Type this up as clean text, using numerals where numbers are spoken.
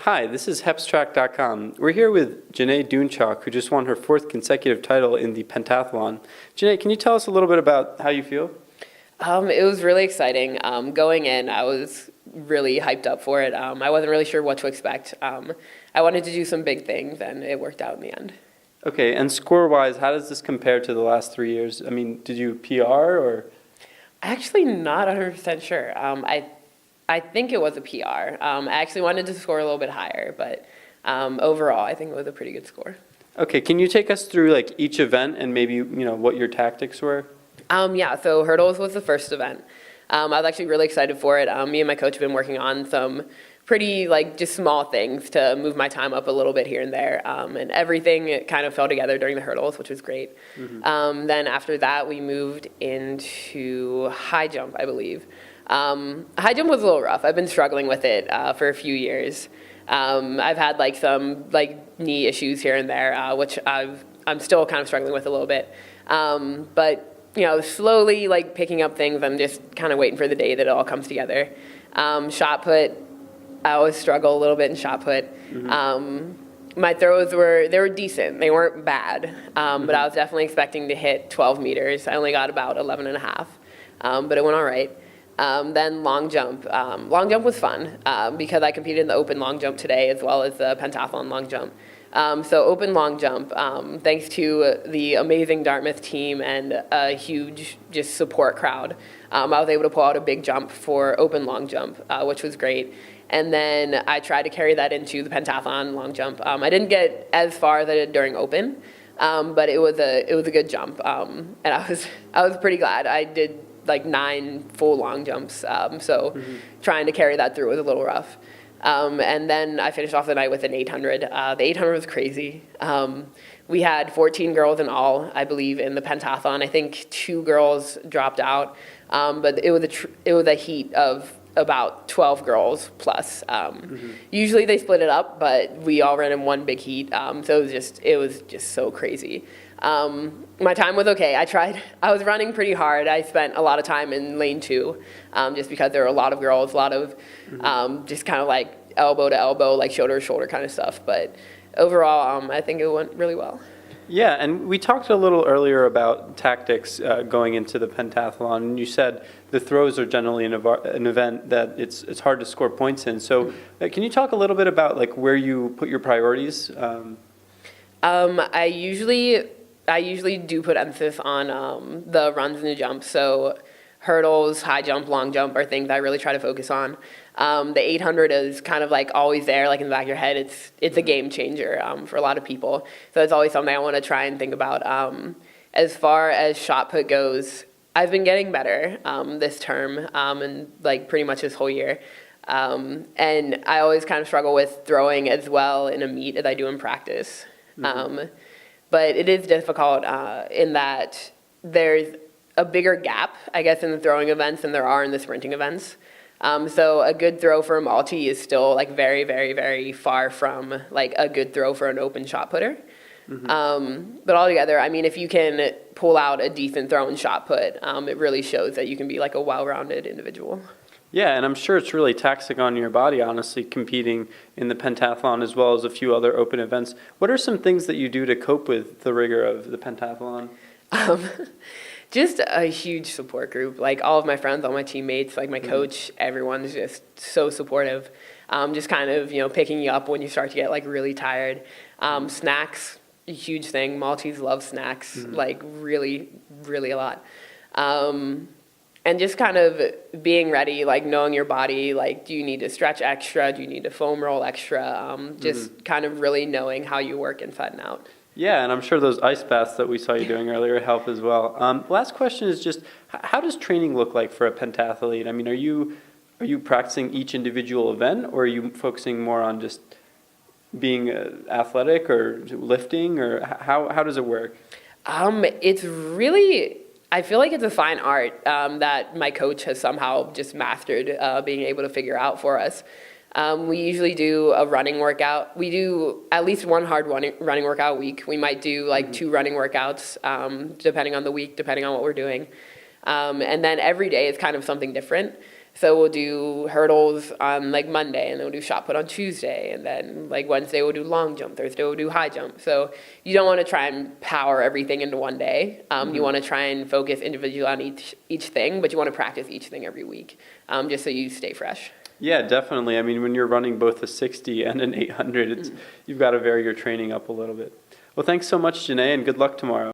Hi, this is hepstrack.com. We're here with Janae Dunchak, who just won her 4th consecutive title in the pentathlon. Janae, can you tell us a little bit about how you feel? It was really exciting. Going in, I was really hyped up for it. I wasn't really sure what to expect. I wanted to do some big things, and it worked out in the end. Okay, and score-wise, how does this compare to the last 3 years? I mean, did you PR or? Actually, not 100% sure. I think it was a PR. I actually wanted to score a little bit higher, but overall, I think it was a pretty good score. Okay, can you take us through like each event and maybe what your tactics were? Yeah, so hurdles was the first event. I was actually really excited for it. Me and my coach have been working on some pretty just small things to move my time up a little bit here and there, and everything kind of fell together during the hurdles, which was great. Mm-hmm. Then after that, we moved into high jump, I believe. High jump was a little rough. I've been struggling with it for a few years. I've had some knee issues here and there, which I'm still kind of struggling with a little bit. But slowly picking up things. I'm just kind of waiting for the day that it all comes together. Shot put, I always struggle a little bit in shot put. Mm-hmm. My throws were decent. They weren't bad, but I was definitely expecting to hit 12 meters. I only got about 11 and a half, but it went all right. Then long jump. Long jump was fun because I competed in the open long jump today as well as the pentathlon long jump. So open long jump, thanks to the amazing Dartmouth team and a huge just support crowd, I was able to pull out a big jump for open long jump, which was great. And then I tried to carry that into the pentathlon long jump. I didn't get as far as I did during open, but it was a good jump, and I was pretty glad. I did 9 full long jumps, so trying to carry that through was a little rough. And then I finished off the night with an 800. The 800 was crazy. We had 14 girls in all, I believe, in the pentathlon. I think 2 girls dropped out, but it was a heat of about 12 girls plus. Usually they split it up, but we all ran in one big heat, so it was just so crazy. My time was okay. I was running pretty hard. I spent a lot of time in lane 2, just because there were a lot of girls, a lot of just kind of elbow to elbow, shoulder to shoulder kind of stuff. But overall, I think it went really well. Yeah, and we talked a little earlier about tactics going into the pentathlon, and you said the throws are generally an event that it's hard to score points in. So can you talk a little bit about where you put your priorities? I usually do put emphasis on the runs and the jumps. So hurdles, high jump, long jump are things I really try to focus on. The 800 is kind of always there, in the back of your head. It's a game changer for a lot of people. So it's always something I want to try and think about. As far as shot put goes, I've been getting better this term and pretty much this whole year. And I always kind of struggle with throwing as well in a meet as I do in practice. But it is difficult in that there's a bigger gap, I guess, in the throwing events than there are in the sprinting events. So a good throw for a multi is still very, very, very far from a good throw for an open shot putter. But altogether, I mean, if you can pull out a decent throw and shot put, it really shows that you can be a well-rounded individual. Yeah, and I'm sure it's really taxing on your body, honestly, competing in the pentathlon as well as a few other open events. What are some things that you do to cope with the rigor of the pentathlon? Just a huge support group. All of my friends, all my teammates, my coach, everyone's just so supportive. Just kind of, picking you up when you start to get really tired. Snacks, a huge thing. Maltese love snacks, really, really a lot. And just kind of being ready, knowing your body, do you need to stretch extra? Do you need to foam roll extra? Just kind of really knowing how you work inside and out. Yeah, and I'm sure those ice baths that we saw you doing earlier help as well. Last question is just, how does training look like for a pentathlete? I mean, are you practicing each individual event, or are you focusing more on just being athletic or lifting, or how does it work? It's really, I feel like it's a fine art that my coach has somehow just mastered being able to figure out for us. We usually do a running workout. We do at least one hard running workout a week. We might do 2 running workouts depending on the week, depending on what we're doing. And then every day is kind of something different. So we'll do hurdles on like Monday, and then we'll do shot put on Tuesday, and then like Wednesday we'll do long jump, Thursday we'll do high jump. So you don't want to try and power everything into one day. You want to try and focus individually on each thing, but you want to practice each thing every week, just so you stay fresh. Yeah, definitely. I mean, when you're running both a 60 and an 800, you've got to vary your training up a little bit. Well, thanks so much, Janae, and good luck tomorrow.